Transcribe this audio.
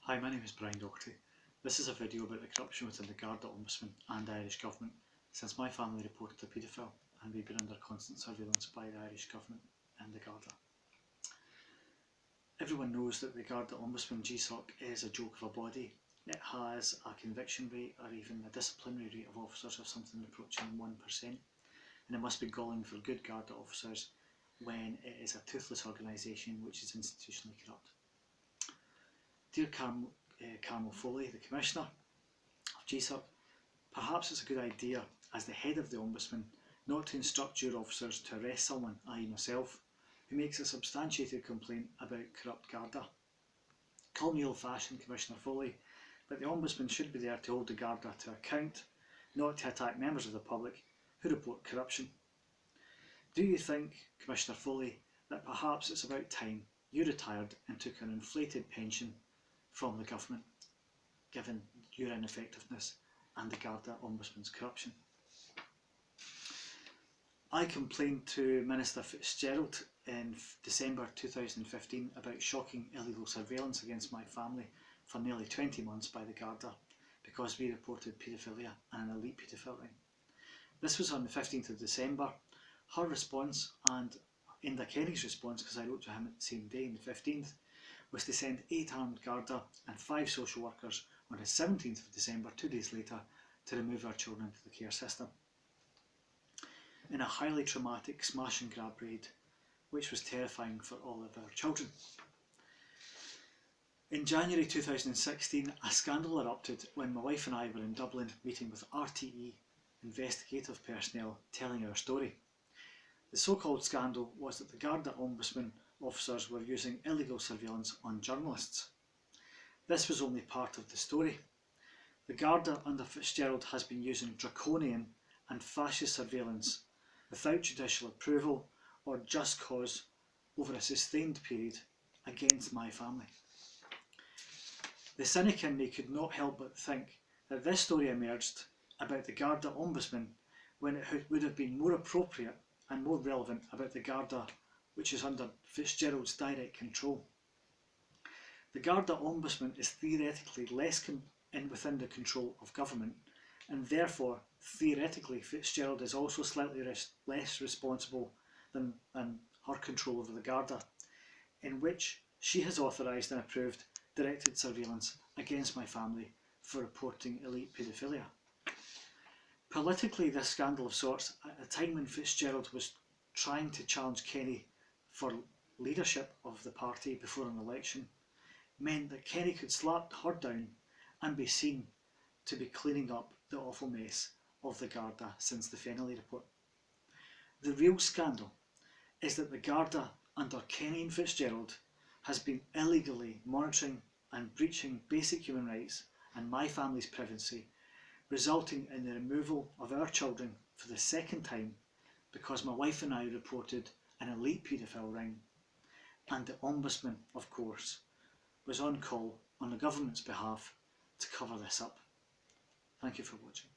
Hi, my name is Brian Doherty. This is a video about the corruption within the Garda Ombudsman and the Irish Government since my family reported a paedophile and we've been under constant surveillance by the Irish Government and the Garda. Everyone knows that the Garda Ombudsman GSOC is a joke of a body. It has a conviction rate or even a disciplinary rate of officers of something approaching 1%, and it must be galling for good Garda officers when it is a toothless organisation which is institutionally corrupt. Dear Carmel Foley, the Commissioner of GSOC, perhaps it's a good idea as the head of the Ombudsman not to instruct your officers to arrest someone, i.e. myself, who makes a substantiated complaint about corrupt Garda. Call me old-fashioned, Commissioner Foley, but the Ombudsman should be there to hold the Garda to account, not to attack members of the public who report corruption. Do you think, Commissioner Foley, that perhaps it's about time you retired and took an inflated pension from the government, given your ineffectiveness and the Garda Ombudsman's corruption? I complained to Minister Fitzgerald in December 2015 about shocking illegal surveillance against my family for nearly 20 months by the Garda because we reported paedophilia and an elite paedophile ring. This was on the 15th of December. Her response, and Enda Kenny's response, because I wrote to him at the same day, on the 15th, was to send 8 armed Garda and 5 social workers on the 17th of December, 2 days later, to remove our children into the care system, in a highly traumatic smash and grab raid which was terrifying for all of our children. In January 2016, a scandal erupted when my wife and I were in Dublin meeting with RTE investigative personnel telling our story. The so-called scandal was that the Garda Ombudsman officers were using illegal surveillance on journalists. This was only part of the story. The Garda under Fitzgerald has been using draconian and fascist surveillance without judicial approval or just cause over a sustained period against my family. The cynic in me could not help but think that this story emerged about the Garda Ombudsman when it would have been more appropriate and more relevant about the Garda which is under Fitzgerald's direct control. The Garda Ombudsman is theoretically less within the control of government, and therefore theoretically Fitzgerald is also slightly less responsible than her control over the Garda, in which she has authorised and approved directed surveillance against my family for reporting elite paedophilia. Politically, this scandal of sorts, at a time when Fitzgerald was trying to challenge Kenny for leadership of the party before an election, meant that Kenny could slap her down and be seen to be cleaning up the awful mess of the Garda since the Fennelly report. The real scandal is that the Garda under Kenny and Fitzgerald has been illegally monitoring and breaching basic human rights and my family's privacy, resulting in the removal of our children for the second time because my wife and I reported an elite paedophile ring, and the Ombudsman, of course, was on call on the government's behalf to cover this up. Thank you for watching.